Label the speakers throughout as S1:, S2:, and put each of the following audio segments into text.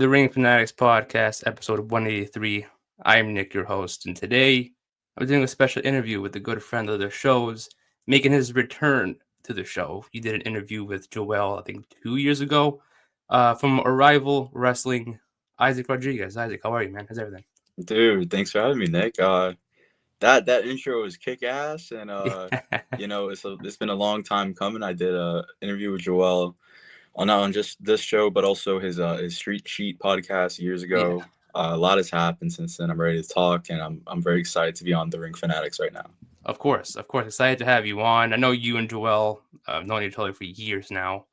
S1: the Ring Fanatics podcast, episode 183. I'm Nick, your host, and today I'm doing a special interview with a good friend of the show's, making his return to the show. He did an interview with Joel, I think 2 years ago, from Arrival Wrestling. Isaac Rodriguez. Isaac, how are you, man? How's everything?
S2: Dude, thanks for having me, Nick. That intro is kick ass, and
S1: Yeah.
S2: it's been a long time coming. I did a interview with Joel on not on just this show, but also his Street Sheet podcast years
S1: Yeah.
S2: ago. A lot has happened since then. I'm ready to talk, and I'm very excited to be on the Ring Fanatics right now.
S1: Of course, of course. Excited to have you on. I know you and Joel have known each other for years now.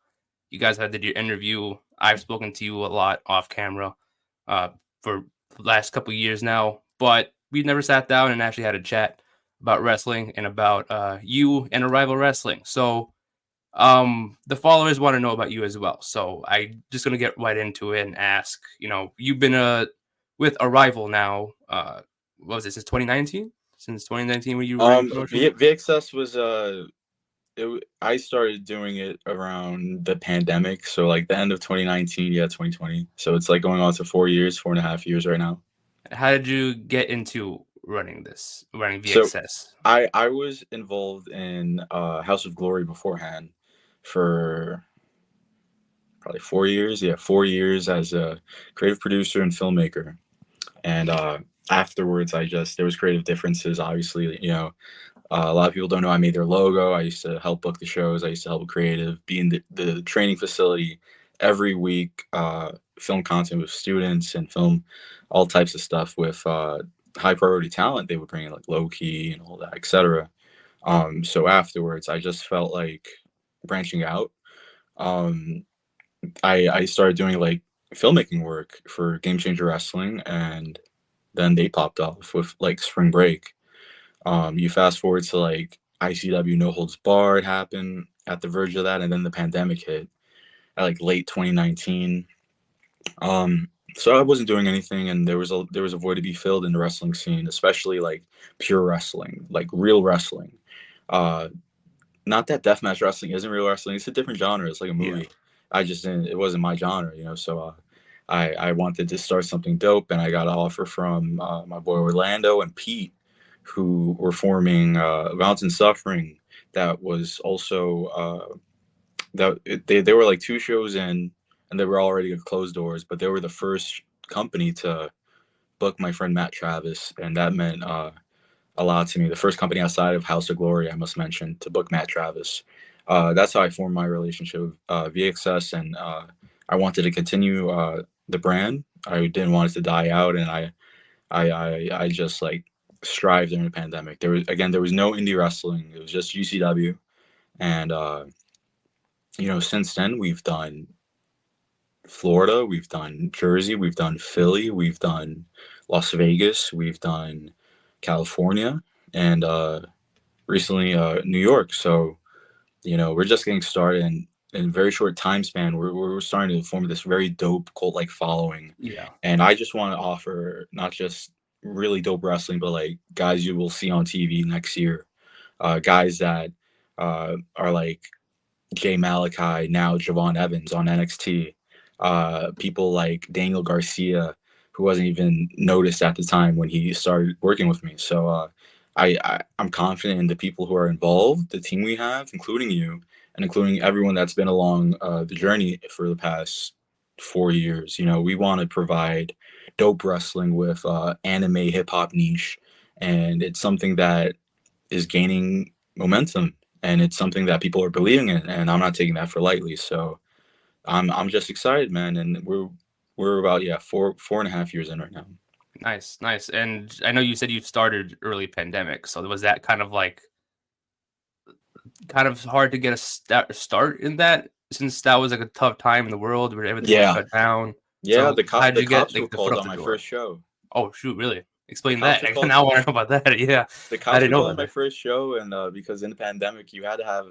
S1: You guys had did your interview. I've spoken to you a lot off camera uh, for the last couple of years now, but we never sat down and actually had a chat about wrestling and about you and Arrival Wrestling. So the followers want to know about you as well. So I'm just gonna get right into it and ask. You've been with Arrival now. What was it, since 2019? Since 2019 when you were running promotion?
S2: VXS was I started doing it around the pandemic, so like the end of 2019, yeah, 2020. So it's like going on to 4 years, 4.5 years right now.
S1: How did you get into running
S2: So
S1: VXS?
S2: I was involved in House of Glory beforehand for probably 4 years. Yeah, 4 years as a creative producer and filmmaker. And afterwards, there was creative differences. Obviously, a lot of people don't know I made their logo. I used to help book the shows. I used to help with creative, be in the training facility every week, film content with students and film all types of stuff with high priority talent. They would bring in like low key and all that, etc. So afterwards, I just felt like branching out. Um, I started doing like filmmaking work for Game Changer Wrestling, and then they popped off with like Spring Break. You fast forward to like ICW No Holds Barred happened at the verge of that, and then the pandemic hit at like late 2019. So I wasn't doing anything, and there was a void to be filled in the wrestling scene, especially like pure wrestling, like real wrestling. Uh, Not that deathmatch wrestling isn't real wrestling; it's a different genre. It's like a
S1: Yeah.
S2: movie. I just didn't. It wasn't my genre. So I wanted to start something dope, and I got an offer from my boy Orlando and Pete, who were forming Mountain Suffering. That was also they were like 2 shows in, and they were already closed doors, but they were the first company to book my friend Matt Travis, and that meant a lot to me. The first company outside of House of Glory, I must mention, to book Matt Travis. That's how I formed my relationship with VXS, and I wanted to continue the brand. I didn't want it to die out, and I just like strived during the pandemic. There was no indie wrestling. It was just UCW, and since then we've done Florida, we've done Jersey, we've done Philly, we've done Las Vegas, we've done California, and recently New York. So we're just getting started, and in a very short time span, we're starting to form this very dope cult like following.
S1: Yeah.
S2: And I just want to offer not just really dope wrestling, but like guys you will see on TV next year, guys that are like Jay Malachi, now Javon Evans on NXT. People like Daniel Garcia, who wasn't even noticed at the time when he started working with me. So I'm confident in the people who are involved, the team we have, including you, and including everyone that's been along the journey for the past 4 years. We want to provide dope wrestling with anime hip hop niche, and it's something that is gaining momentum, and it's something that people are believing in, and I'm not taking that for lightly. So I'm just excited, man, and we're about 4.5 years in right now.
S1: Nice, nice. And I know you said you started early pandemic, so was that kind of hard to get a start in that, since that was like a tough time in the world where everything was
S2: Yeah,
S1: shut down.
S2: yeah.
S1: So how did
S2: The
S1: you get
S2: cops were
S1: like the foot
S2: called
S1: off
S2: on
S1: the
S2: my
S1: door?
S2: first show.
S1: Oh shoot, really?
S2: The
S1: Explain
S2: cops
S1: that.
S2: were called.
S1: Now I want to know about that. Yeah,
S2: The
S1: I
S2: cops
S1: didn't
S2: were
S1: know
S2: called on
S1: about
S2: my
S1: that.
S2: first show, and because in the pandemic you had to have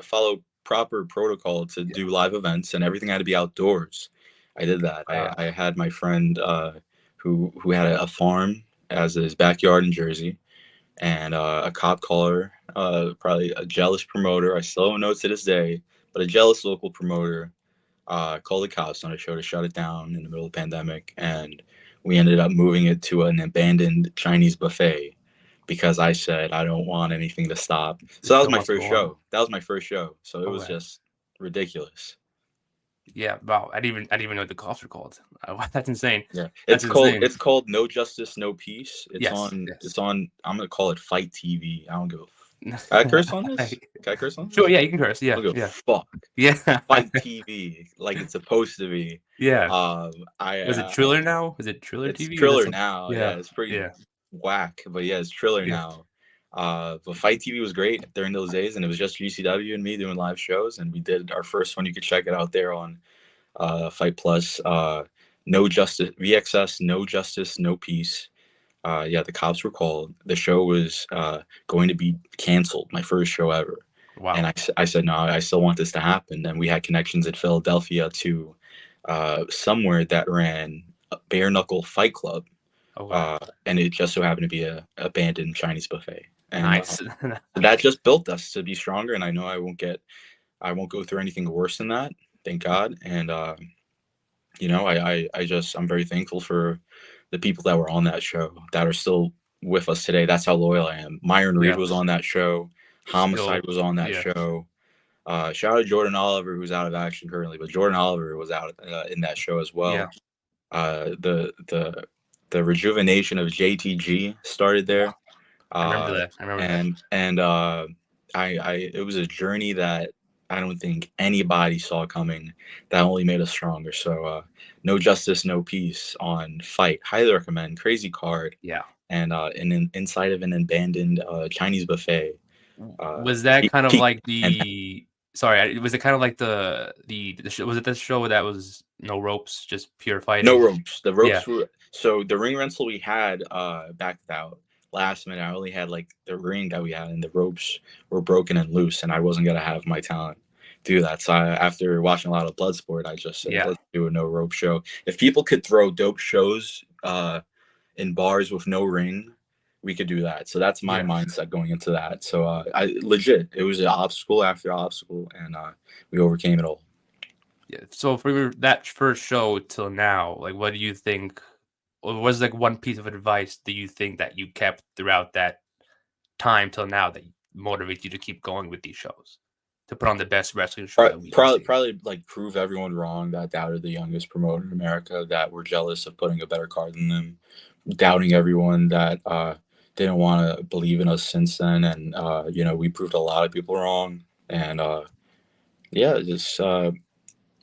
S2: follow proper protocol to
S1: Yeah.
S2: do live events, and everything had to be outdoors. I did that. I had my friend who had a farm as his backyard in Jersey, and a cop caller, probably a jealous promoter. I still don't know to this day, but a jealous local promoter called the cops on a show to shut it down in the middle of the pandemic, and we ended up moving it to an abandoned Chinese buffet because I said I don't want anything to stop.
S1: The
S2: So that was
S1: show
S2: my
S1: wants to
S2: first
S1: go on.
S2: show. That was my first show. So it was
S1: Okay.
S2: just ridiculous.
S1: Yeah. Wow. I didn't even know what the cops were called. That's insane.
S2: Yeah,
S1: That's insane.
S2: it's called No Justice, No Peace.
S1: Yes. Yes.
S2: It's on. I'm gonna call it Fight TV. I don't give a. Can I curse on this? Can I curse on
S1: Sure.
S2: this?
S1: Yeah. You can curse.
S2: I
S1: Yeah.
S2: don't give a
S1: Yeah.
S2: fuck.
S1: Yeah.
S2: Fight TV, like it's supposed to be.
S1: Yeah.
S2: I
S1: Was it Triller now? Is it Triller
S2: It's
S1: TV? Or is that
S2: Triller
S1: some?
S2: now. Yeah,
S1: Yeah.
S2: it's pretty
S1: Yeah.
S2: whack, but yeah, it's Triller
S1: Yeah.
S2: now. But Fight TV was great during those days, and it was just GCW and me doing live shows, and we did our first one. You could check it out there on Fight Plus. No Justice, VXS, No Justice, No Peace. Yeah, the cops were called. The show was going to be canceled, my first show ever. And
S1: Wow.
S2: I said, no, I still want this to happen. And we had connections in Philadelphia to somewhere that ran a bare knuckle fight club.
S1: Okay.
S2: And it just so happened to be a abandoned Chinese buffet. And
S1: Nice.
S2: that just built us to be stronger. And I know I won't go through anything worse than that. Thank God. And, I'm very thankful for the people that were on that show that are still with us today. That's how loyal I am. Myron Reed
S1: Yeah.
S2: was on that show.
S1: Still.
S2: Homicide was on that
S1: Yeah.
S2: show. Shout out to Jordan Oliver, who's out of action currently, but Jordan Oliver was out in that show as
S1: Yeah.
S2: well. The rejuvenation of JTG started
S1: Yeah.
S2: there,
S1: I remember
S2: uh,
S1: that. I remember that.
S2: and I it was a journey that I don't think anybody saw coming. That only made us stronger. So no justice, no peace on Fight. Highly recommend. Crazy card,
S1: Yeah.
S2: and inside of an abandoned Chinese buffet.
S1: Was that kind of
S2: Peak
S1: like
S2: and
S1: the? Sorry, was it kind of like the show, was it this show that was no ropes, just pure
S2: no
S1: fighting?
S2: ropes. The
S1: Yeah.
S2: ropes were so the ring rental we had backed out last minute. I only had like the ring that we had, and the ropes were broken and loose, and I wasn't gonna have my talent do that. So after watching a lot of Bloodsport, I just said,
S1: Yeah.
S2: let's do a no rope show. If people could throw dope shows in bars with no ring, we could do that. So that's my
S1: Yeah.
S2: mindset going into that. So I legit, it was an obstacle after obstacle, and we overcame it all.
S1: Yeah. So for that first show till now, like, what do you think? Or was like one piece of advice do you think that you kept throughout that time till now that motivates you to keep going with these shows, to put on the best wrestling show that we can see?
S2: Probably like prove everyone wrong that doubted the youngest promoter in America, that were jealous of putting a better card than them, doubting everyone that didn't want to believe in us since then, and we proved a lot of people wrong, and yeah, just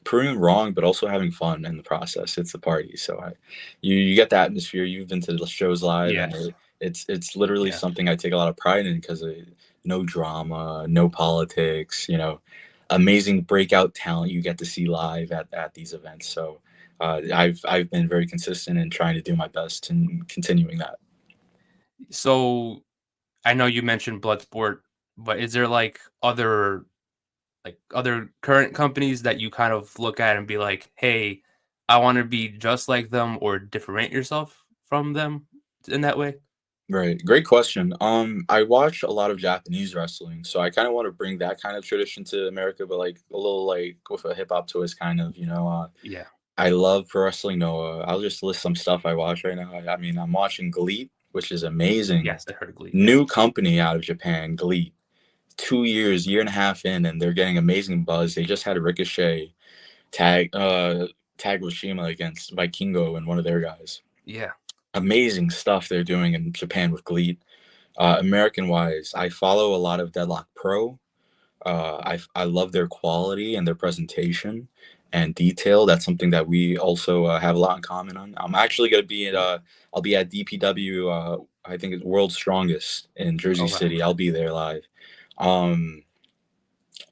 S2: proving wrong, but also having fun in the process. It's a party, so you get the atmosphere. You've been to the shows live, and
S1: Yes.
S2: it's literally
S1: Yeah.
S2: something I take a lot of pride in because no drama, no politics. Amazing breakout talent you get to see live at these events. So I've been very consistent in trying to do my best and continuing that.
S1: So I know you mentioned Bloodsport, but is there like other current companies that you kind of look at and be like, "Hey, I want to be just like them," or differentiate yourself from them in that way?
S2: Right. Great question. I watch a lot of Japanese wrestling, so I kind of want to bring that kind of tradition to America, but like a little like with a hip hop twist, kind of.
S1: Yeah.
S2: I love Pro Wrestling Noah. I'll just list some stuff I watch right now. I mean, I'm watching Glee, which is amazing.
S1: Yes, I heard Glee. Yeah.
S2: New company out of Japan, Glee. 2 years, year and a half in, and they're getting amazing buzz. They just had Ricochet tag tag with Shima against Vikingo and one of their guys.
S1: Yeah.
S2: Amazing stuff they're doing in Japan with Glee. American wise, I follow a lot of Deadlock Pro. I love their quality and their presentation and detail. That's something that we also have a lot in common on. I'm actually going to be at I'll be at DPW. I think it's World's Strongest in Jersey
S1: Okay.
S2: City. I'll be there live. Um,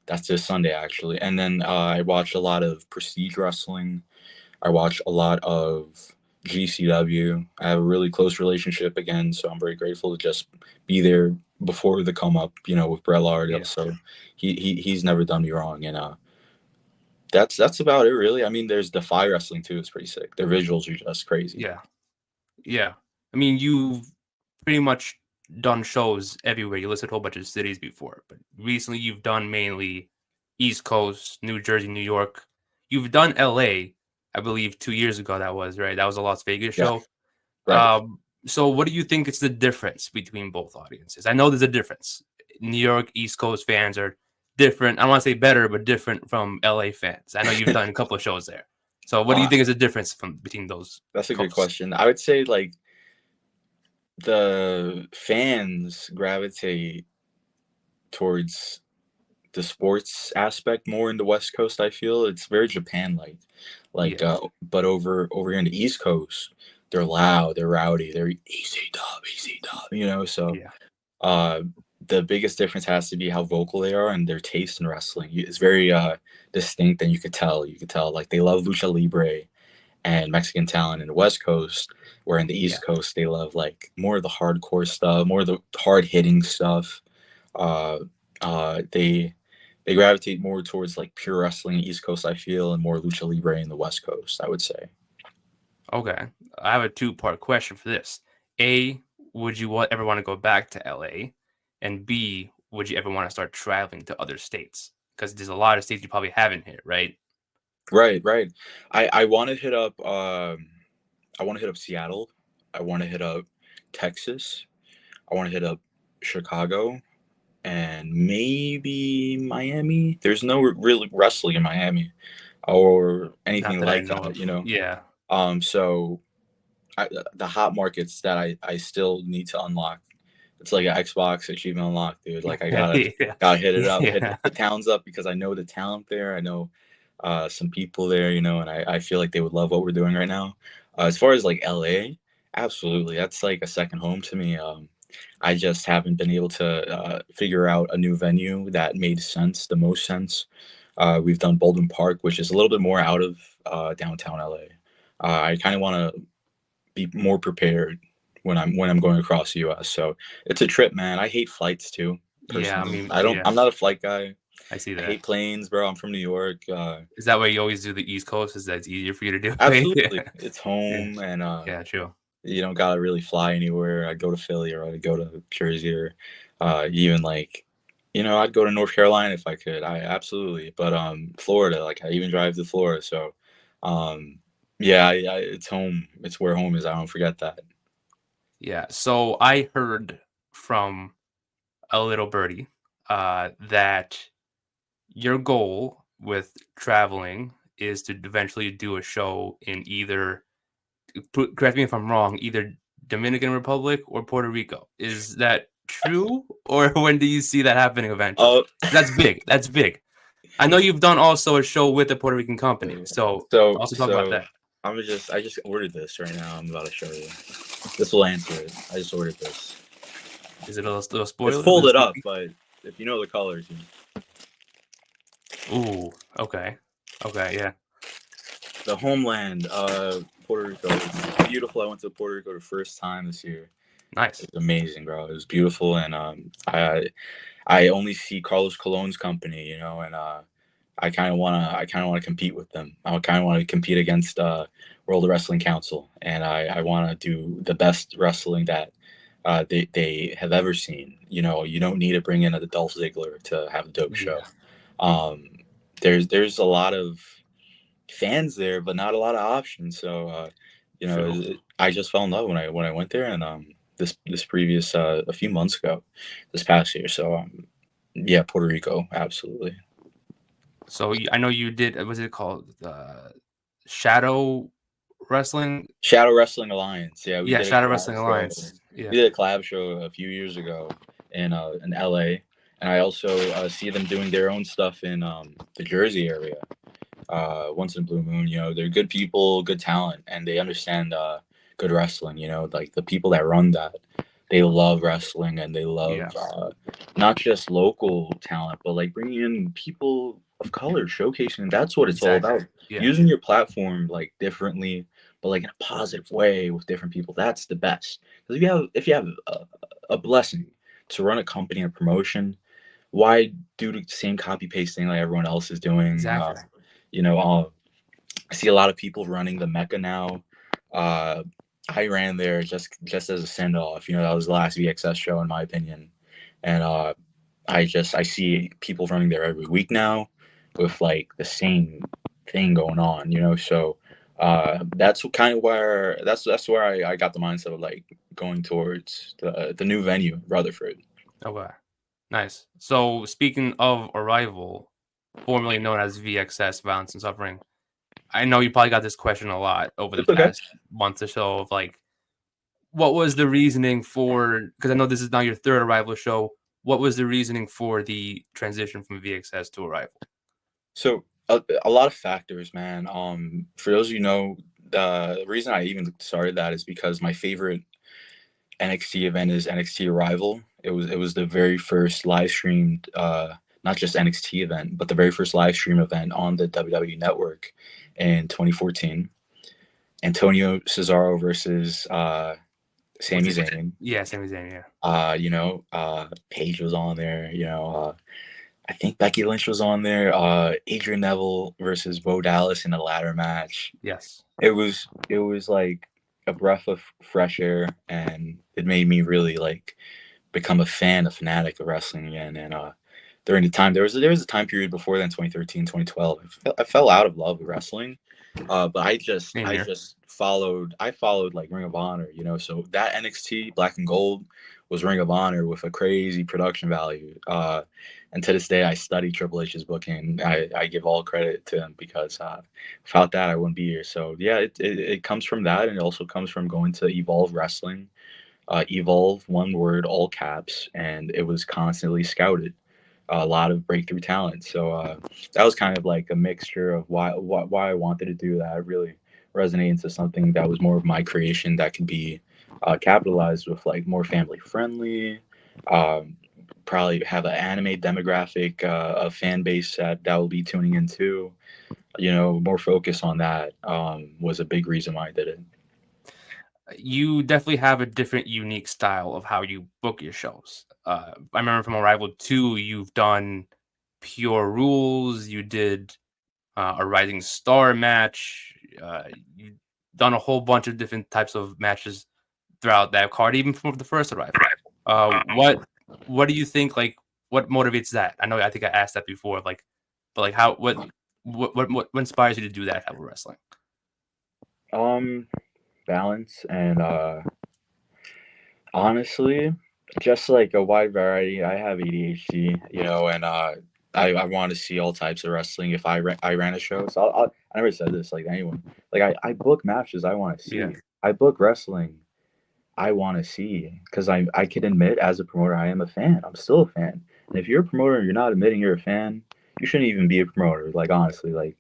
S2: that's this Sunday actually. And then I watch a lot of Prestige Wrestling. I watch a lot of GCW. I have a really close relationship again, so I'm very grateful to just be there before the come up, with Brett Lauderdale.
S1: Yeah.
S2: So he's never done me wrong, and that's about it really. I mean, there's Defy Wrestling too. It's pretty sick. Their visuals are just crazy.
S1: Yeah. Yeah. I mean, you've pretty much done shows everywhere. You listed a whole bunch of cities before, but recently you've done mainly East Coast, New Jersey, New York. You've done LA, I believe 2 years ago. That was right. That was a Las Vegas
S2: Yeah,
S1: show.
S2: right.
S1: So what do you think is the difference between both audiences? I know there's a difference. New York East Coast fans are different. I don't want to say better, but different from LA fans. I know you've done a couple of shows there. So what do you
S2: uh,
S1: think is the difference from between those
S2: that's a good
S1: coasts?
S2: question. I would say like the fans gravitate towards the sports aspect more in the West Coast. I feel it's very Japan like
S1: Yeah,
S2: but over here in the East Coast, they're loud, they're rowdy, they're easy dub, you know. So
S1: yeah,
S2: uh, the biggest difference has to be how vocal they are and their taste in wrestling. It's very distinct, and you could tell like they love lucha libre and Mexican talent in the West Coast, where in the
S1: yeah.
S2: East Coast they love like more of the hardcore stuff, more of the hard hitting stuff. Uh, they gravitate more towards like pure wrestling East Coast, I feel, and more lucha libre in the West Coast, I would say.
S1: Okay. I have a two-part question for this. A, would you ever want to go back to LA? And B, would you ever want to start traveling to other states? Because there's a lot of states you probably haven't hit, right?
S2: Right, right. I want to hit up I want to hit up Seattle. I want to hit up Texas. I want to hit up Chicago and maybe Miami. There's no real wrestling in Miami or
S1: Not
S2: anything
S1: that I
S2: like
S1: know
S2: that,
S1: of.
S2: you know.
S1: Yeah.
S2: So the hot markets that I still need to unlock. It's like an Xbox achievement unlock, dude. Like I
S1: Yeah.
S2: gotta hit it up, hit
S1: Yeah.
S2: the towns up because I know the talent there. I know some people there, you know, and I feel like they would love what we're doing right now. As far as like LA, absolutely, that's like a second home to me. I just haven't been able to figure out a new venue that made sense, the most sense. We've done Bolden Park, which is a little bit more out of downtown LA. I kind of want to be more prepared when I'm going across the US. So it's a trip, man. I hate flights too,
S1: Yeah. I
S2: personally.
S1: mean,
S2: I don't
S1: yeah,
S2: I'm not a flight guy.
S1: I see
S2: I
S1: that.
S2: hate planes, bro. I'm from New York.
S1: Is that why you always do the East Coast? Is that it's easier for you to do?
S2: Absolutely.
S1: Yeah.
S2: It's
S1: Yeah.
S2: home and
S1: Yeah. True.
S2: you don't gotta really fly anywhere. I'd go to Philly or I'd go to Jersey or even like I'd go to North Carolina if I could. I absolutely. But Florida, like I even drive to Florida. So um yeah, it's home. It's where home is. I don't forget that.
S1: Yeah. So I heard from a little birdie that your goal with traveling is to eventually do a show in either, correct me if I'm wrong, either Dominican Republic or Puerto Rico. Is that true? Or when do you see that happening eventually?
S2: Oh,
S1: That's big. That's big. I know you've done also a show with a Puerto Rican company. So also talk about
S2: so
S1: that.
S2: I just ordered this right now. I'm about to show you. This will answer it. I just ordered this.
S1: Is it a little
S2: It's
S1: spoiler? A little
S2: folded
S1: sneak
S2: up,
S1: peek?
S2: but if you know the colors,
S1: Ooh, okay. Okay, yeah.
S2: the homeland, Puerto Rico. It's beautiful. I went to Puerto Rico the first time this year.
S1: Nice.
S2: It was amazing, bro. It was beautiful, and I only see Carlos Colon's company, and I kind of wanna compete with them. I kind of want to compete against World Wrestling Council, and I want to do the best wrestling that they have ever seen. You don't need to bring in a Dolph Ziggler to have a dope show.
S1: Yeah,
S2: Um, there's a lot of fans there, but not a lot of options. So
S1: true.
S2: I just fell in love when I went there, and this previous a few months ago, this past year. So yeah, Puerto Rico, absolutely.
S1: So I know you did. What's it called? Shadow Wrestling.
S2: Shadow Wrestling Alliance. Yeah,
S1: Yeah, Shadow Wrestling Alliance. Yeah,
S2: we did a collab show a few years ago in LA, and I also see them doing their own stuff in the Jersey area. Once in a blue moon, they're good people, good talent, and they understand good wrestling. Like the people that run that, they love wrestling and they
S1: yeah,
S2: love not just local talent, but like bringing in people of color, showcasing. That's what it's all
S1: exactly.
S2: about.
S1: Yeah,
S2: Using your platform like differently, but like in a positive way with different people. That's the best. Because if you have a blessing to run a company and promotion, why do the same copy paste thing like everyone else is doing?
S1: exactly.
S2: You know, uh, I see a lot of people running the Mecca now. Uh, I ran there just as a send off. That was the last VXS show in my opinion, and I see people running there every week now with like the same. thing going on, you know. So that's kind of where that's where I got the mindset of like going towards the new venue, Rutherford.
S1: Okay, nice. So speaking of Arrival, formerly known as VXS, Violence and Suffering, I know you probably got this question a lot over the
S2: It's okay.
S1: past month or so of like, what was the reasoning for? Because I know this is now your third Arrival show. What was the reasoning for the transition from VXS to Arrival?
S2: So a lot of factors, man. For those of you know, the reason I even started that is because my favorite NXT event is NXT Arrival. It was the very first live streamed, not just NXT event, but the very first live stream event on the WWE Network in 2014. Antonio Cesaro versus
S1: Was
S2: Sami
S1: it?
S2: Zayn.
S1: Yeah, Sami Zayn. Yeah.
S2: Paige was on there. I think Becky Lynch was on there. Adrian Neville versus Bo Dallas in a ladder match.
S1: Yes.
S2: It was like a breath of fresh air, and it made me really like become a fan, a fanatic of wrestling again. And during the time there was a time period before then, 2013, 2012. I fell out of love with wrestling, but
S1: Same
S2: I
S1: here.
S2: just followed like Ring of Honor, you know. So that NXT Black and Gold was Ring of Honor with a crazy production value. And to this day, I study Triple H's booking. I give all credit to him because without that, I wouldn't be here. So yeah, it comes from that, and it also comes from going to Evolve Wrestling. Evolve, one word, all caps, and it was constantly scouted. A lot of breakthrough talent. So that was kind of like a mixture of why I wanted to do that. It really resonated into something that was more of my creation that could be capitalized with like more family friendly. Um, Probably have an anime demographic, a fan base that will be tuning into. You know, more focus on that was a big reason why I did it.
S1: You definitely have a different, unique style of how you book your shows. I remember from Arrival 2, you've done Pure Rules, you did a Rising Star match, you've done a whole bunch of different types of matches throughout that card, even from the first Arrival. What do you think? Like, what motivates that? I think I asked that before. Like, but like, how what inspires you to do that type of wrestling?
S2: Um, Balance and honestly, just like a wide variety. I have ADHD, you know, and I want to see all types of wrestling. If I ran a show, so I never said this like anyone. Like I book matches I want to
S1: Yeah,
S2: see. I book wrestling I want to see because I can admit as a promoter I am a fan. I'm still a fan. And if you're a promoter and you're not admitting you're a fan, you shouldn't even be a promoter. Like honestly, like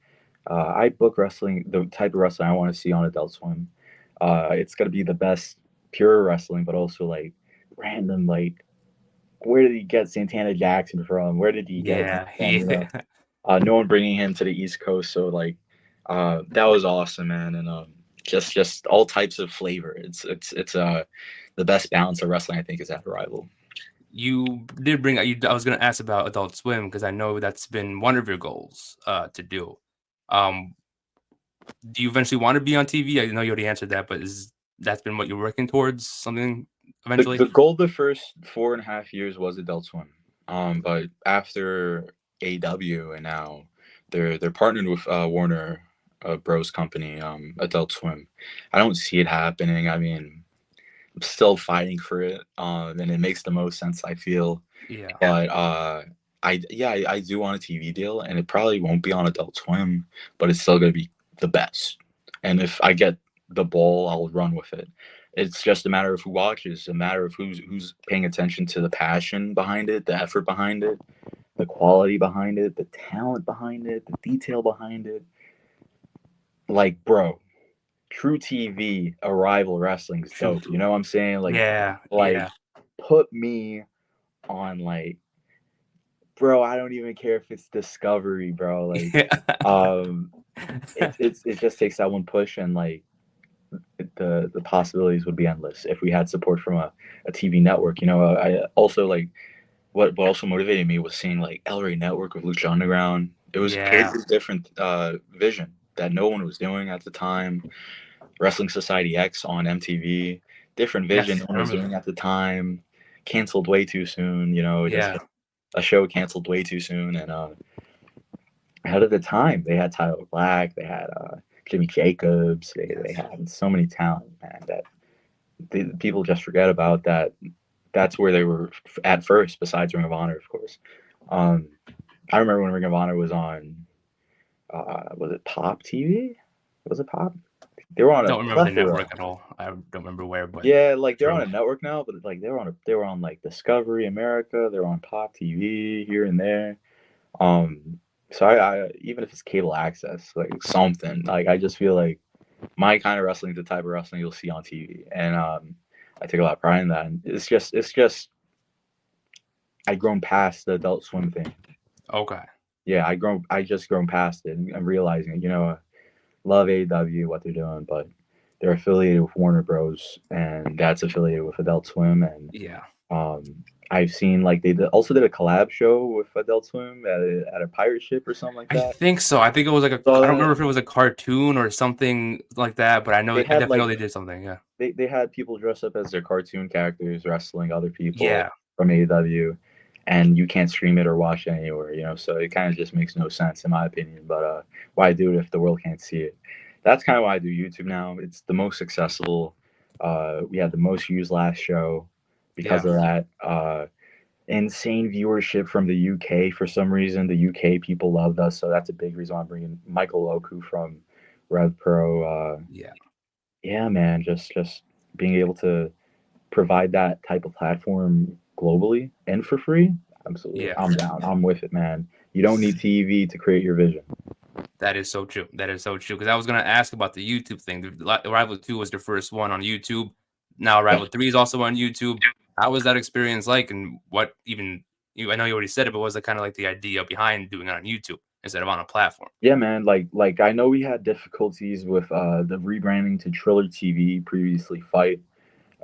S2: I book wrestling the type of wrestling I want to see on Adult Swim. It's gonna be the best pure wrestling, but also like random like where did he get Santana Jackson from? Where did he get him
S1: yeah,
S2: from? You know,
S1: yeah.
S2: no one bringing him to the East Coast, so like that was awesome, man. And just all types of flavor. It's the best balance of wrestling I think is at Arrival.
S1: You did bring up. I was going to ask about Adult Swim because I know that's been one of your goals to do. Um, do you eventually want to be on TV? I know you already answered that, but is that's been what you're working towards? Something eventually?
S2: The goal the first 4.5 years was Adult Swim, but after AW and now they're partnered with Warner Bros company, Adult Swim. I don't see it happening. I mean, I'm still fighting for it, and it makes the most sense I feel.
S1: Yeah,
S2: But I do want a TV deal, and it probably won't be on Adult Swim, but it's still gonna be the best. And if I get the ball, I'll run with it. It's just a matter of who watches, a matter of who's paying attention to the passion behind it, the effort behind it, the quality behind it, the talent behind it, the detail behind it. Like, bro, True TV Arrival Wrestling's
S1: true.
S2: dope. You know what I'm saying?
S1: Yeah,
S2: Like
S1: yeah,
S2: put me on like bro, I don't even care if it's Discovery, bro. Like,
S1: yeah.
S2: um, it just takes that one push, and like the possibilities would be endless if we had support from a TV network. You know, I also like what also motivated me was seeing like El Rey Network with Lucha Underground. It was a
S1: Yeah.
S2: completely different vision that no one was doing at the time. Wrestling Society X on MTV, different vision
S1: Yes,
S2: no
S1: I
S2: one was
S1: remember
S2: doing
S1: that.
S2: at the time. Canceled way too soon, you know, just
S1: Yeah.
S2: a show canceled way too soon, and ahead of the time. They had Tyler Black, they had Jimmy Jacobs, they
S1: Yes.
S2: had so many talent, man, that people just forget about that. That's where they were at first, besides Ring of Honor, of course. Um, I remember when Ring of Honor was on, was it Pop TV? Was it Pop? They were on a
S1: Don't remember the
S2: plethora.
S1: network at all. I don't remember where, but
S2: Yeah, like they're on
S1: true.
S2: a network now, but like they were on like Discovery America. They were on Pop TV here and there. Um, so I even if it's cable access, like something, like I just feel like my kind of wrestling is the type of wrestling you'll see on TV, and I take a lot of pride in that. And it's just I grown past the Adult Swim thing.
S1: Okay.
S2: Yeah, I just grown past it, and I'm realizing, love AEW what they're doing, but they're affiliated with Warner Bros. And that's affiliated with Adult Swim, and
S1: Yeah.
S2: I've seen like also did a collab show with Adult Swim at a pirate ship or something like
S1: I
S2: that.
S1: think so. I think it was like
S2: Saw
S1: I don't remember
S2: that
S1: if it was a cartoon or something like that, but I know
S2: they
S1: I
S2: had
S1: definitely
S2: like
S1: know they did something. Yeah.
S2: they had people dress up as their cartoon characters wrestling other people
S1: Yeah.
S2: from AEW, and you can't stream it or watch it anywhere, so it kind of just makes no sense in my opinion. But why do it if the world can't see it? That's kind of why I do YouTube now. It's the most accessible. We had the most views last show because
S1: Yeah.
S2: of that. Insane viewership from the UK for some reason. The UK people loved us, so that's a big reason why I'm bringing Michael Oku from Rev Pro.
S1: Yeah.
S2: Yeah, man, just being able to provide that type of platform globally and for free. Absolutely,
S1: Yeah.
S2: I'm down. I'm with it, man. You don't need TV to create your vision.
S1: That is so true. That is so true. Because I was gonna ask about the YouTube thing. The Arrival 2 was their first one on YouTube. Now Arrival 3 is also on YouTube. How was that experience like? And what even I know you already said it, but what was the kind of like the idea behind doing it on YouTube instead of on a platform?
S2: Yeah, man. Like I know we had difficulties with the rebranding to Triller TV previously. Fight.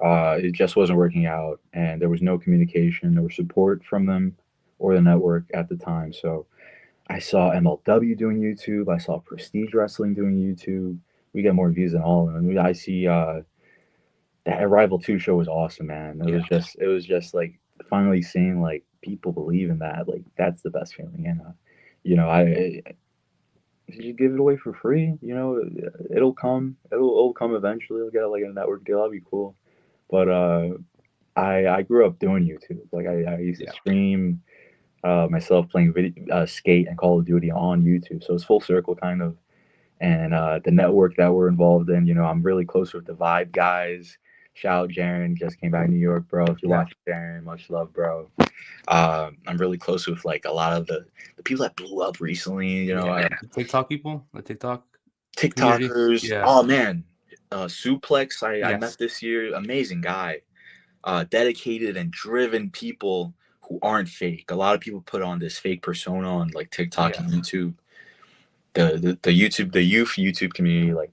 S2: It just wasn't working out, and there was no communication or support from them or the network at the time. So I saw MLW doing YouTube. I saw Prestige Wrestling doing YouTube. We get more views than all of them. I see that Arrival 2 show was awesome, man.
S1: Yeah.
S2: It was just like finally seeing like people believe in that. Like that's the best feeling. And I you give it away for free. It'll come. It'll come eventually. It'll get like a network deal. That'll be cool. But I grew up doing YouTube. Like I used to
S1: Yeah.
S2: stream myself playing skate and Call of Duty on YouTube. So it's full circle kind of. And the network that we're involved in, I'm really close with the Vibe guys. Shout out Jaren, just came back to New York, bro. If you're
S1: Yeah.
S2: watching Jaren, much love, bro. I'm really close with like a lot of the people that blew up recently.
S1: Yeah. The TikTok people, the TikTok community.
S2: TikTokers.
S1: Yeah.
S2: Oh man, Suplex. I met
S1: Yes.
S2: this year. Amazing guy. Dedicated and driven people who aren't fake. A lot of people put on this fake persona on like TikTok
S1: Yeah.
S2: and YouTube. The youth YouTube community, like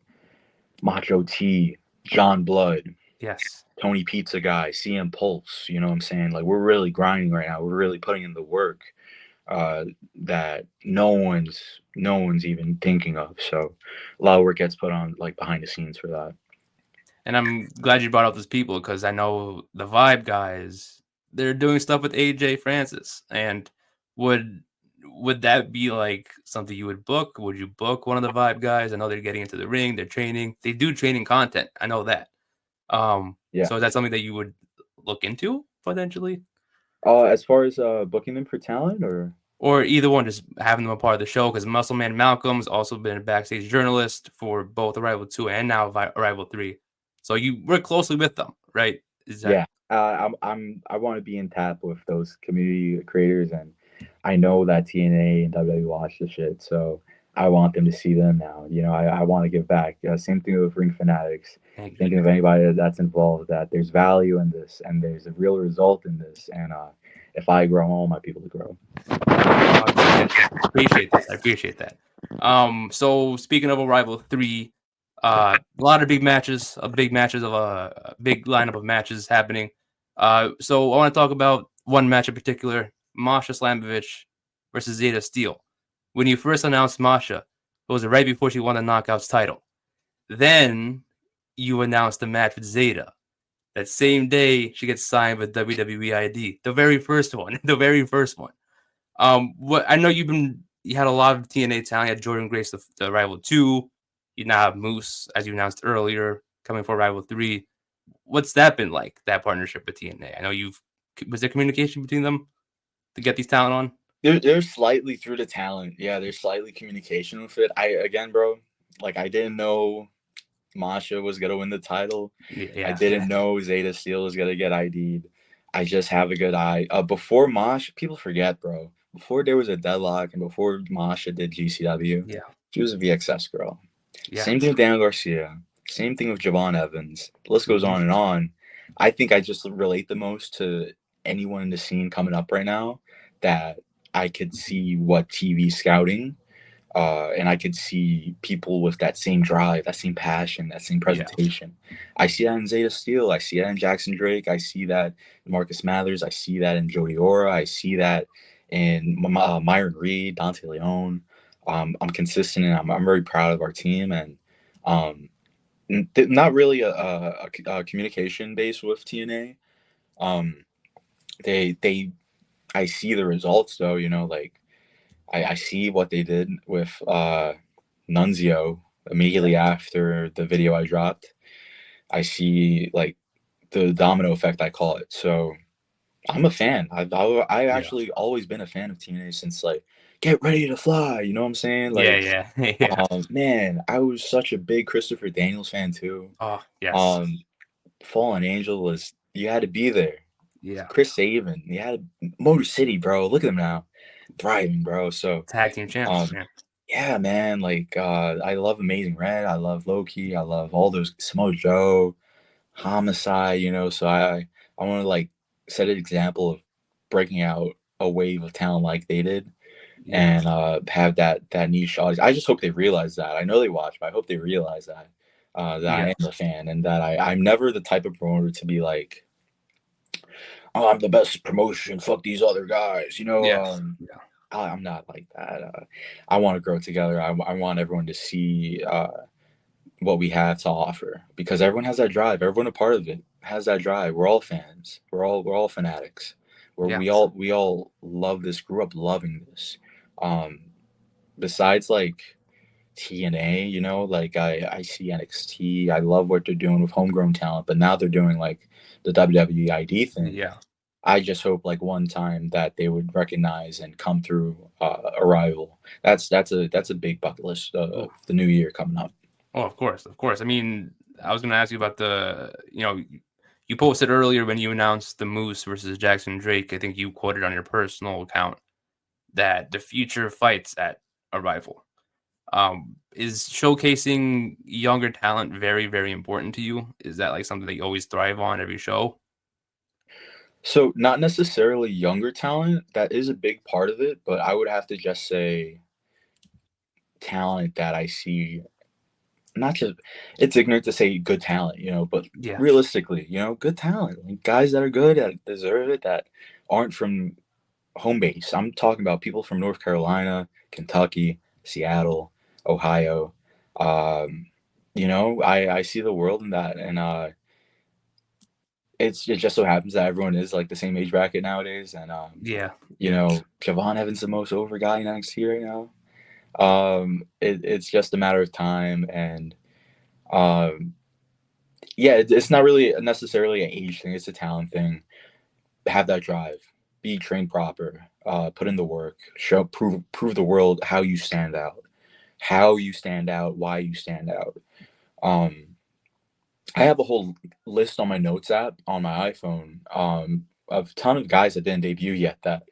S2: Macho T, John Blood,
S1: Yes.
S2: Tony Pizza Guy, CM Pulse. You know what I'm saying? Like we're really grinding right now. We're really putting in the work uh, that no one's even thinking of. So a lot of work gets put on like behind the scenes for that.
S1: And I'm glad you brought up those people because I know the Vibe guys, they're doing stuff with AJ Francis. And would would that be like something you would book? Would you book one of the Vibe guys? I know they're getting into the ring, they're training. They do training content. I know that.
S2: Yeah.
S1: So is that something that you would look into potentially?
S2: As far as booking them for talent, or
S1: Or either one, just having them a part of the show because Muscle Man Malcolm's also been a backstage journalist for both Arrival 2 and now Arrival 3. So you work closely with them, right? Is that
S2: yeah, I want to be in tap with those community creators, and I know that TNA and WWE watch the shit, so I want them to see them now. I want to give back. Same thing with Ring Fanatics.
S1: thank you.
S2: Thinking of anybody that's involved, that there's value in this and there's a real result in this, and if I grow, I want my people to grow.
S1: No, I appreciate this. I appreciate that. So speaking of Arrival 3, a lot of big matches, a big lineup of matches happening. So I want to talk about one match in particular, Masha Slamovich versus Zeta Steel. When you first announced Masha, it was right before she won the Knockouts title. Then you announced the match with Zeta. That same day, she gets signed with WWE ID, the very first one, the very first one. What I know you've been you had a lot of TNA talent. You had Jordan Grace, the Rival 2. You now have Moose, as you announced earlier, coming for Rival 3. What's that been like, that partnership with TNA? I know was there communication between them to get these talent on?
S2: They're slightly through the talent. Yeah, there's slightly communication with it. I again, bro, like I didn't know Masha was gonna win the title. I
S1: Yeah,
S2: didn't
S1: yeah,
S2: know Zeta Steel was gonna get ID'd. I just have a good eye. Before Mosh, people forget, bro. Before there was a deadlock and before Masha did GCW,
S1: yeah,
S2: she was a VXS girl.
S1: yeah.
S2: Same thing with Daniel Garcia. Same thing with Javon Evans. The list goes
S1: Mhm.
S2: on and on. I think I just relate the most to anyone in the scene coming up right now that I could see what TV scouting and I could see people with that same drive, that same passion, that same
S1: Yeah,
S2: presentation. I see that in Zeta Steel. I see that in Jackson Drake. I see that in Marcus Mathers. I see that in Jody Ora. I see that in Myron Reed, Dante Leone. I'm consistent and I'm very proud of our team and um, not really a communication base with TNA. Um, they I see the results though. You know, like I see what they did with Nunzio
S1: yeah,
S2: immediately after the video I dropped. I see like the domino effect I call it. So I'm a fan. I
S1: yeah,
S2: actually always been a fan of TNA since like Get Ready to Fly. You know what I'm saying?
S1: yeah,
S2: Like,
S1: yeah, yeah.
S2: man, I was such a big Christopher Daniels fan too.
S1: Oh, yes,
S2: Um, Fallen Angel was you had to be there.
S1: yeah.
S2: Chris Sabin, you had Motor City, bro. Look at them now, thriving, bro. So
S1: Tag team champs.
S2: um,
S1: Yeah,
S2: yeah, man. Like, I love Amazing Red. I love Loki. I love all those Samoa Joe, Homicide. You know, so I want to like set an example of breaking out a wave of talent like they did,
S1: yeah,
S2: and have that niche audience. I just hope they realize that. I know they watch, but I hope they realize that I
S1: yeah.
S2: am a fan and that I'm never the type of promoter to be like, oh, I'm the best promotion. Fuck these other guys. You know,
S1: Yes, yeah,
S2: I'm not like that. I want to grow together. I want everyone to see what we have to offer because everyone has that drive. Everyone a part of it has that drive. We're all fans. We're all fanatics.
S1: yeah,
S2: We all love this. Grew up loving this. Um, Besides like TNA, you know, like I see NXT. I love what they're doing with homegrown talent, but now they're doing like the WWE ID thing.
S1: yeah.
S2: I just hope like one time that they would recognize and come through Arrival. That's a big bucket list.
S1: Oh,
S2: The new year coming up.
S1: oh, of course, of course. I mean, I was going to ask you about you posted earlier when you announced the Moose versus Jackson Drake. I think you quoted on your personal account that the future fights at Arrival. Is showcasing younger talent very, very important to you? Is that like something that you always thrive on every show?
S2: So not necessarily younger talent. That is a big part of it, but I would have to just say talent that I see. Not just it's ignorant to say good talent, you know, but
S1: Yeah,
S2: realistically, you know, good talent, like guys that are good, that deserve it, that aren't from home base. I'm talking about people from North Carolina, Kentucky, Seattle, Ohio. Um, you know, I see the world in that, and it just so happens that everyone is like the same age bracket nowadays, and
S1: yeah,
S2: you
S1: yeah,
S2: know, Javon Evans the most over guy in NXT right now. It's just a matter of time, and um, yeah, it's not really necessarily an age thing; it's a talent thing. Have that drive, be trained proper, put in the work, prove the world how you stand out, why you stand out. Um, I have a whole list on my notes app on my iPhone of a ton of guys that didn't debut yet that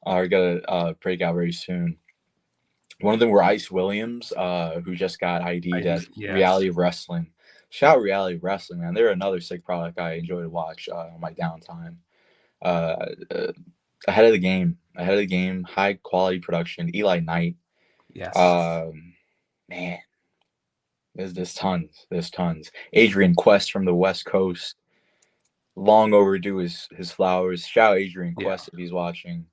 S2: are gonna break out very soon. One of them were Ice Williams, who just got ID'd at
S1: yes,
S2: Reality of Wrestling. Shout out Reality of Wrestling, man. They're another sick product I enjoy to watch on my downtime. Uh, uh, ahead of the game, high quality production. Eli Knight,
S1: yes,
S2: um, man, there's tons, there's tons. Adrian Quest from the West Coast, long overdue his flowers. Shout out Adrian
S1: yeah.
S2: Quest if he's watching.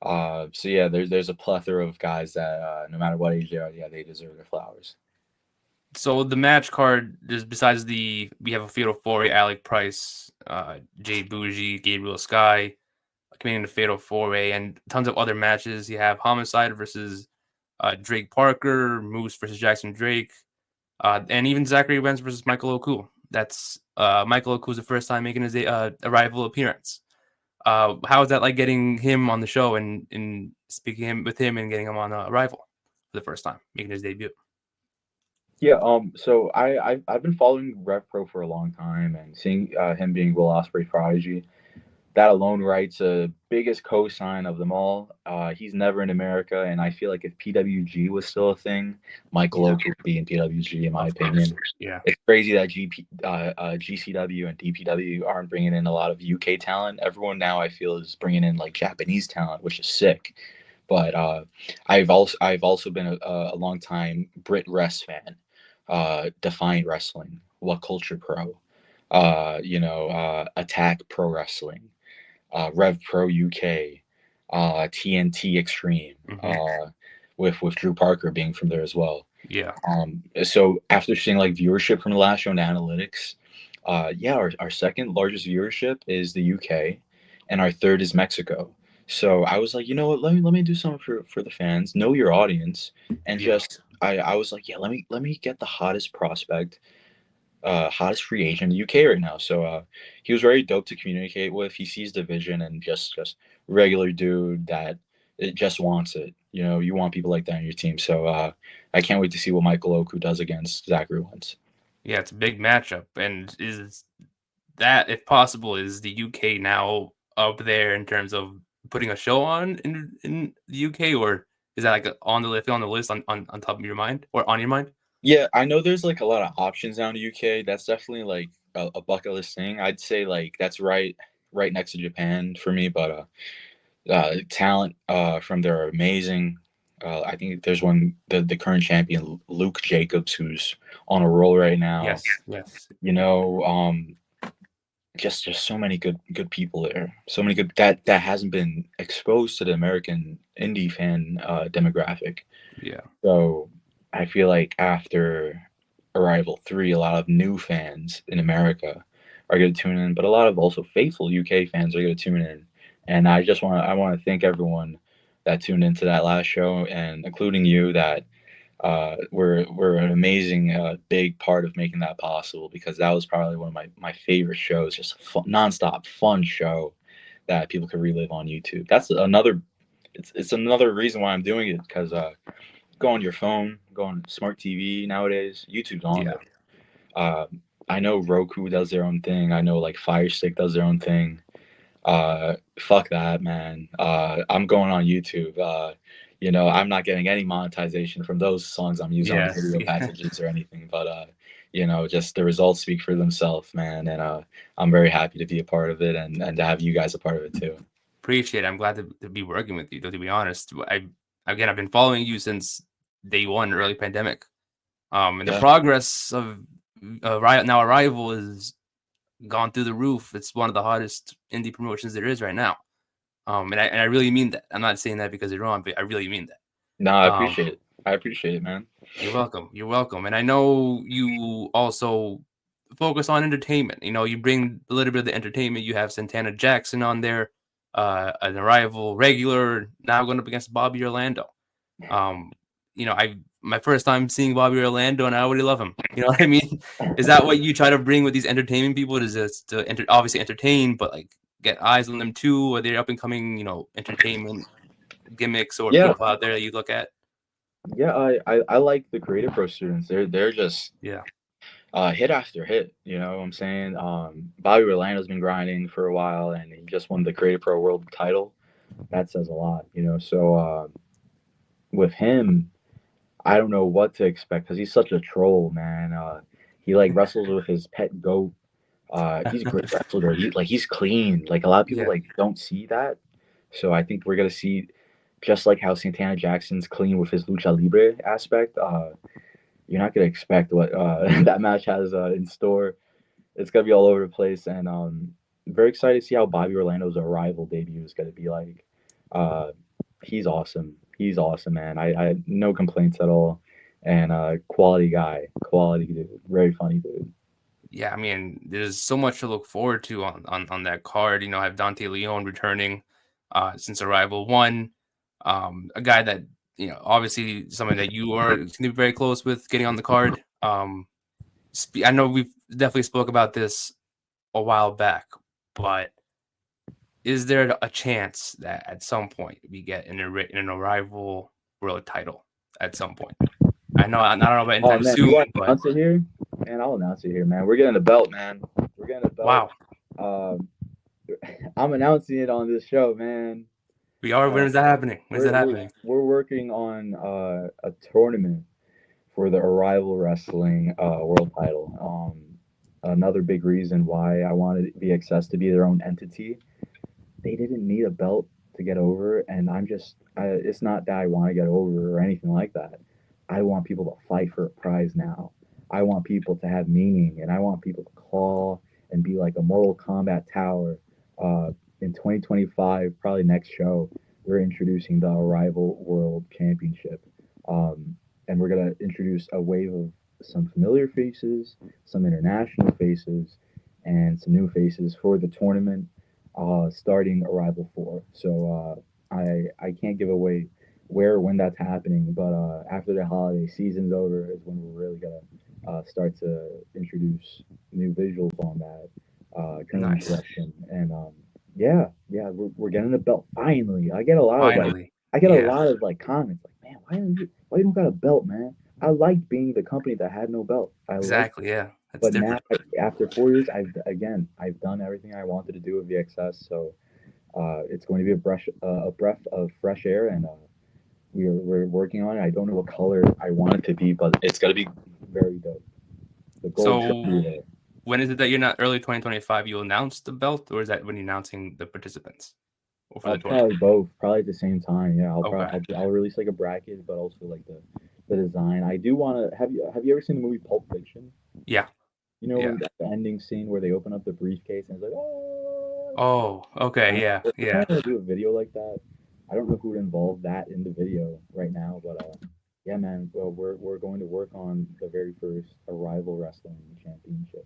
S2: So yeah, there's a plethora of guys that no matter what age they are, yeah, they deserve their flowers.
S1: So the match card, just besides we have a Fatal 4, Alec Price, Jay Bougie, Gabriel Sky. coming in the Fatal 4-Way, and tons of other matches. You have Homicide versus Drake Parker, Moose versus Jackson Drake, and even Zachary Wentz versus Michael Oku. That's Michael Oku's the first time making his arrival appearance. How is that like getting him on the show and speaking with him and getting him on Arrival for the first time, making his debut?
S2: Yeah, so I've been following Rev Pro for a long time and seeing him being Will Ospreay's prodigy. That alone writes a biggest cosign of them all. He's never in America, and I feel like if PWG was still a thing, Michael
S1: Yeah,
S2: Oak would be in PWG, in my
S1: of course.
S2: opinion.
S1: Yeah,
S2: It's crazy that GCW and DPW aren't bringing in a lot of UK talent. Everyone now, I feel, is bringing in like Japanese talent, which is sick. But I've also been a long time Brit Rest fan. Defiant Wrestling, What Culture Pro, Attack Pro Wrestling, Rev Pro UK, TNT Extreme,
S1: hmm
S2: with Drew Parker being from there as well.
S1: yeah,
S2: So after seeing like viewership from the last show and analytics, yeah, our second largest viewership is the UK, and our third is Mexico. So I was like, you know what, let me do something for the fans, know your audience, and
S1: yeah,
S2: just I was like, yeah, let me get the hottest prospect, hottest free agent in the UK right now. So he was very dope to communicate with. He sees the vision and just regular dude that it just wants it. You know, you want people like that on your team. So I can't wait to see what Michael Oku does against Zachary Wentz.
S1: yeah. It's a big matchup, and is that, if possible, is the UK now up there in terms of putting a show on in the UK, or is that like on the list on top of your mind or on your mind?
S2: Yeah, I know there's like a lot of options down in the UK. That's definitely like a bucket list thing. I'd say like that's right next to Japan for me. But talent from there are amazing. I think there's one the current champion Luke Jacobs who's on a roll right now.
S1: Yes, yes,
S2: You know, just so many good people there. So many good that hasn't been exposed to the American indie fan demographic.
S1: yeah,
S2: So I feel like after Arrival 3, a lot of new fans in America are going to tune in, but a lot of also faithful UK fans are going to tune in. And I want to thank everyone that tuned into that last show, and including you, that we're an amazing big part of making that possible, because that was probably one of my favorite shows, just a fun, nonstop fun show that people could relive on YouTube. That's another it's another reason why I'm doing it, because go on your phone, go on smart TV nowadays. YouTube's on
S1: yeah.
S2: there. Uh, I know Roku does their own thing. I know like Fire Stick does their own thing. Fuck that, man. I'm going on YouTube. I'm not getting any monetization from those songs I'm using on the
S1: Yes,
S2: video
S1: yeah.
S2: packages or anything. But just the results speak for themselves, man. And I'm very happy to be a part of it, and to have you guys a part of it too.
S1: Appreciate it. I'm glad to be working with you, though, to be honest. I've been following you since day one, early pandemic. And the
S2: Yeah.
S1: progress of Riot Now Arrival is gone through the roof. It's one of the hottest indie promotions there is right now. And I really mean that. I'm not saying that because you're wrong, but I really mean
S2: No, I
S1: that.
S2: appreciate it. I appreciate it, man.
S1: You're welcome. You're welcome. And I know you also focus on entertainment. You know, you bring a little bit of the entertainment. You have Santana Jackson on there, an Arrival regular, now going up against Bobby Orlando. Um, I my first time seeing Bobby Orlando, and I already love him. You know what I mean? Is that what you try to bring with these entertainment people? Is this to obviously entertain, but like get eyes on them too? Are they up and coming, entertainment gimmicks or
S2: Yeah,
S1: people out there that you look at?
S2: yeah. I like the Creative Pro students. They're just
S1: Yeah.
S2: hit after hit. You know what I'm saying? Bobby Orlando's been grinding for a while, and he just won the Creative Pro World title. That says a lot, you know. So with him, I don't know what to expect, because he's such a troll, man. He like wrestles with his pet goat. He's a great wrestler. He's clean. Like a lot of people
S1: Yeah.
S2: like don't see that. So I think we're gonna see, just like how Santana Jackson's clean with his lucha libre aspect. You're not gonna expect what that match has in store. It's gonna be all over the place, and very excited to see how Bobby Orlando's Arrival debut is gonna be like. Uh, he's awesome. He's awesome, man. I no complaints at all, and quality guy, quality dude, very funny dude.
S1: Yeah, I mean, there's so much to look forward to on that card. I have Dante Leon returning. since Arrival One. A guy that obviously someone that you are going to be very close with getting on the card. I know we've definitely spoke about this a while back, but is there a chance that at some point we get an Arrival World title at some point? I don't know about
S2: Oh
S1: anytime
S2: man, you
S1: soon,
S2: want to
S1: but
S2: announce it here? Man, I'll announce it here, man. We're getting a belt, man. We're getting a belt.
S1: wow,
S2: Um, I'm announcing it on this show, man.
S1: we are.
S2: Uh,
S1: When is that happening? When is that
S2: we're
S1: happening?
S2: we're working on a tournament for the Arrival Wrestling World Title. Another big reason why I wanted VXS to be their own entity. They didn't need a belt to get over, and it's not that I want to get over or anything like that. I want people to fight for a prize now. I want people to have meaning, and I want people to claw and be like a Mortal Kombat tower. Uh, in 2025, probably next show, we're introducing the Arrival World Championship. And we're going to introduce a wave of some familiar faces, some international faces, and some new faces for the tournament starting Arrival 4. So I can't give away where or when that's happening, but after the holiday season's over is when we're really gonna start to introduce new visuals on that current
S1: Nice.
S2: introduction. And yeah, we're getting a belt finally. I get a lot of like
S1: Finally.
S2: I get a
S1: Yeah,
S2: lot of like comments like, man, why you don't got a belt, man? I liked being the company that had no belt. I like
S1: exactly. Yeah, that's
S2: but now,
S1: different.
S2: after 4 years, I've done everything I wanted to do with VXS. So it's going to be a breath of fresh air, and we're working on it. I don't know what color I want it to be, but it's gonna be very dope. The gold should
S1: So
S2: be there.
S1: when is it that you're not early 2025? You'll announce the belt, or is that when you're announcing the participants or for the tournament?
S2: Probably both, probably at the same time. Yeah,
S1: Okay.
S2: I'll release like a bracket, but also like the design. I do want to. Have you ever seen the movie Pulp Fiction?
S1: Yeah.
S2: You know,
S1: Yeah.
S2: when the ending scene where they open up the briefcase and it's like, oh,
S1: Oh. Okay. Yeah.
S2: we're
S1: Yeah.
S2: trying to do a video like that. I don't know who would involve that in the video right now, but yeah, man. Well, we're going to work on the very first Arrival Wrestling Championship.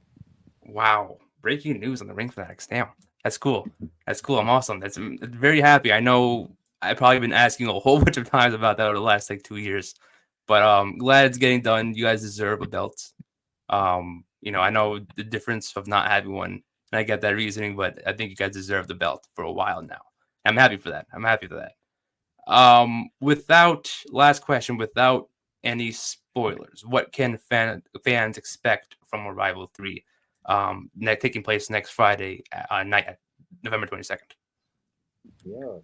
S1: Wow. Breaking news on the Ring Fanatics. Damn. That's cool. That's cool. I'm awesome. That's very happy. I know I've probably been asking a whole bunch of times about that over the last like 2 years, but glad it's getting done. You guys deserve a belt. I know the difference of not having one, and I get that reasoning, but I think you guys deserve the belt for a while now. I'm happy for that. I'm happy for that. Without last question, without any spoilers, what can fans expect from Arrival 3, taking place next Friday night at November 22nd?
S2: Yeah.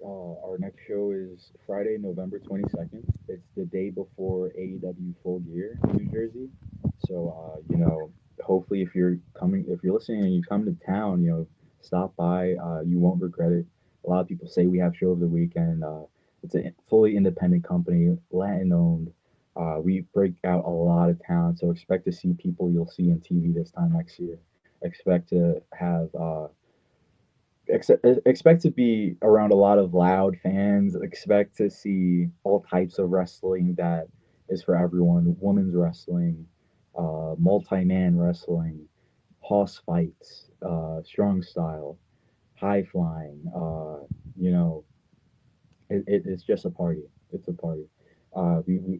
S2: Our next show is Friday, November 22nd. It's the day before AEW Full Gear in New Jersey. So, hopefully, if you're listening and you come to town, stop by. You won't regret it. A lot of people say we have show of the weekend. It's a fully independent company, Latin owned. We break out a lot of talent, so expect to see people you'll see on TV this time next year. Expect to have expect to be around a lot of loud fans. Expect to see all types of wrestling that is for everyone. Women's wrestling, multi-man wrestling, hoss fights, strong style, high flying. You know, it's just a party. It's a party. We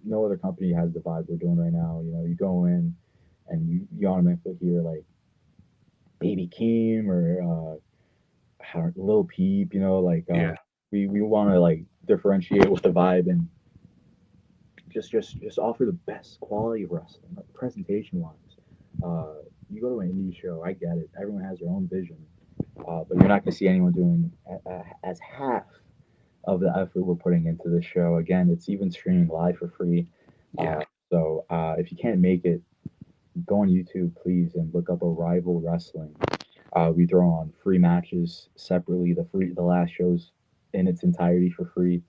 S2: no other company has the vibe we're doing right now. You go in and you automatically hear like Baby Keem or Lil Peep, like
S1: Yeah,
S2: we want to like differentiate with the vibe and just offer the best quality of wrestling, like presentation wise. You go to an indie show, I get it. Everyone has their own vision, but you're not going to see anyone doing as half of the effort we're putting into this show. Again, it's even streaming live for free.
S1: yeah,
S2: So if you can't make it, go on YouTube, please, and look up Arrival Wrestling. We throw on free matches separately. The last shows in its entirety for free.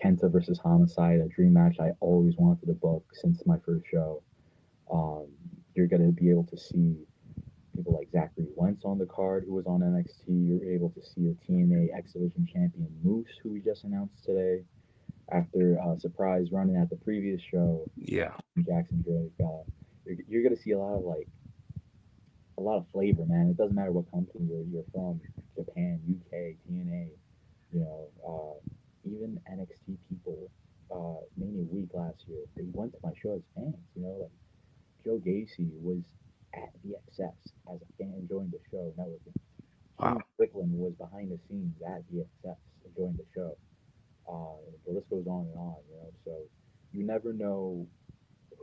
S2: Kenta versus Homicide, a dream match I always wanted to book since my first show. Um, you're gonna be able to see people like Zachary Wentz on the card, who was on NXT. You're able to see the TNA X Division champion Moose, who we just announced today after a surprise running at the previous show.
S1: yeah.
S2: Jackson Drake. You're gonna see a lot of like
S3: a lot of flavor, man. It doesn't matter what company you're from, Japan, UK, TNA, you know, even NXT people. Mania Week last year, they went to my show as fans. You know, like Joe Gacy was at VXS as a fan enjoying the show, networking. Kane
S1: Wow.
S3: Strickland was behind the scenes at VXS enjoying the show. The list goes on and on. You know, so you never know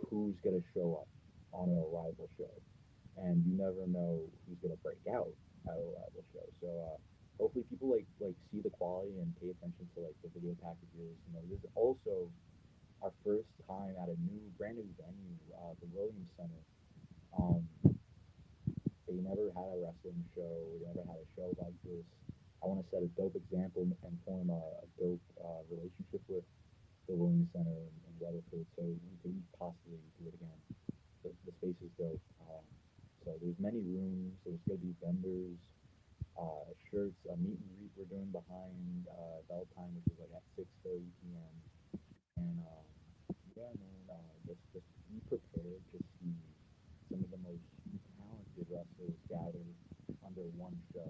S3: who's gonna show up on a rival show, and you never know who's gonna break out at a rival show. So hopefully people like see the quality and pay attention to like the video packages. You know, this is also our first time at a brand new venue, the Williams Center. Um, they never had a wrestling show. They never had a show like this. I want to set a dope example and form a dope relationship with the Williams Center in Weatherford, so we can possibly do it again. The space is dope. So there's many rooms. There's going to be vendors, shirts, a meet and greet we're doing behind bell time, which is like at 6:30 p.m. And yeah, man, just be prepared to see some of the most talented wrestlers gathered under one show.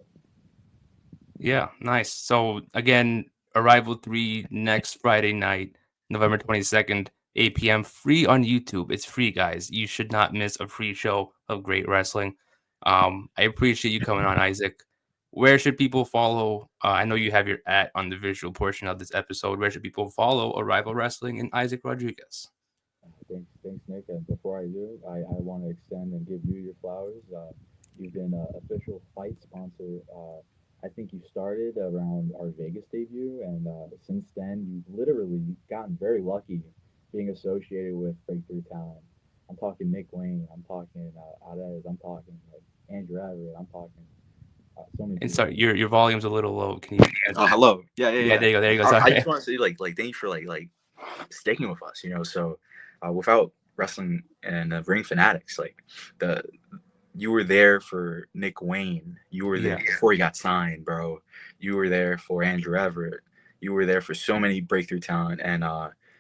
S1: Yeah, nice. So again, Arrival 3 next Friday night, November 22nd, 8 p.m. Free on YouTube. It's free, guys. You should not miss a free show of great wrestling. I appreciate you coming on, Isaac. Where should people follow? I know you have your on the visual portion of this episode. Where should people follow Arrival Wrestling and Isaac Rodriguez?
S3: Thanks, Nick. And before I do, I want to extend and give you your flowers. You've been an official fight sponsor. I think you started around our Vegas debut, and since then, you've literally gotten very lucky being associated with breakthrough talent. I'm talking Nick Wayne. I'm talking Arez. I'm talking like Andrew Everett. I'm talking so many
S1: And
S3: people.
S1: sorry, your volume's a little low. Can you
S2: Oh,
S1: answer?
S2: hello. Yeah, yeah,
S1: Yeah,
S2: yeah.
S1: there you go. There you go.
S2: I
S1: Sorry.
S2: just want to say, thank you for sticking with us. So without wrestling and ring fanatics, the you were there for Nick Wayne. You were there
S1: Yeah.
S2: before he got signed, bro. You were there for Andrew Everett. You were there for so many breakthrough talent, and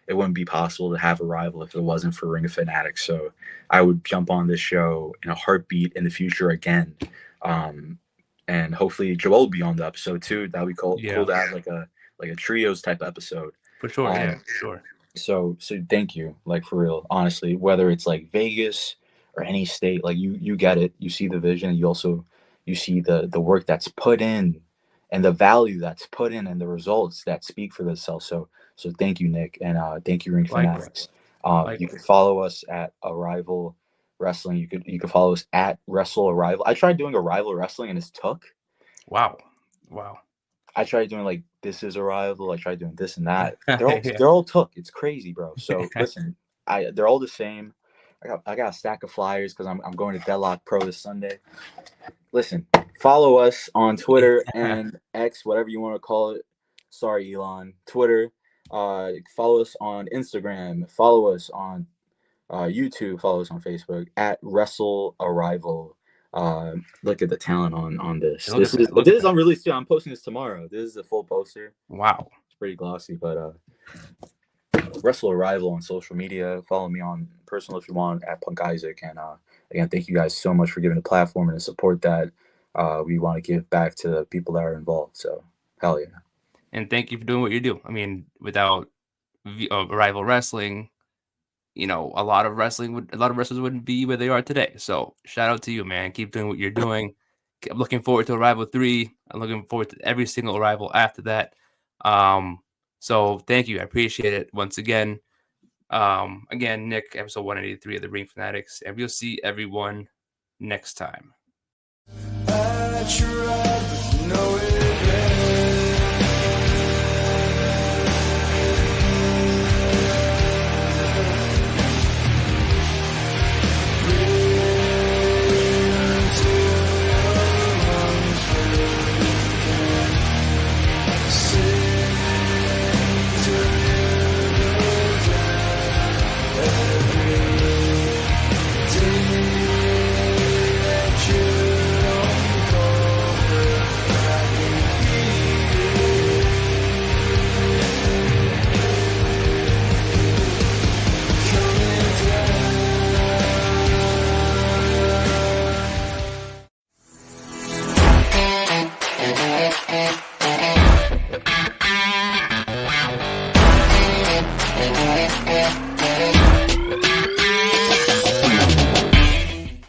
S2: it wouldn't be possible to have a rival if it wasn't for Ring of Fanatics. So I would jump on this show in a heartbeat in the future again. Um, and hopefully Joel will be on the episode too. That would be cool
S1: Yeah,
S2: to have like a trios type episode.
S1: for sure. Yeah,
S2: Um,
S1: for sure.
S2: so thank you, like for real, honestly. Whether it's like Vegas or any state, like you get it. You see the vision. You also you see the work that's put in and the value that's put in and the results that speak for themselves. So thank you, Nick, and thank you, Ring
S1: Likewise.
S2: Fanatics. You can
S1: Likewise.
S2: follow us at Arrival Wrestling. You could follow us at Wrestle Arrival. I tried doing Arrival Wrestling and it's took.
S1: Wow. Wow.
S2: I tried doing like this is Arrival. I tried doing this and that.
S1: Yeah.
S2: They're all took. It's crazy, bro. So listen, they're all the same. I got a stack of flyers because I'm going to Deadlock Pro this Sunday. Listen, follow us on Twitter and X, whatever you want to call it. Sorry, Elon. Twitter. Follow us on Instagram. Follow us on YouTube. Follow us on Facebook at Wrestle Arrival. Look at the talent on this.
S1: Look at
S2: This is
S1: that. Look at
S2: this is
S1: that.
S2: unreleased too. I'm posting this tomorrow. This is a full poster.
S1: Wow.
S2: It's pretty glossy, but Wrestle Arrival on social media. Follow me on personal if you want at Punk Isaac. And again, thank you guys so much for giving the platform and the support that we want to give back to the people that are involved. So hell yeah.
S1: And thank you for doing what you do. I mean, without Rival Wrestling, a lot of wrestlers wouldn't be where they are today. So shout out to you, man. Keep doing what you're doing. I'm looking forward to Arrival 3. I'm looking forward to every single Arrival after that. Um, so thank you. I appreciate it once again. Again, Nick, episode 183 of the Ring Fanatics, and we'll see everyone next time. I tried, but no,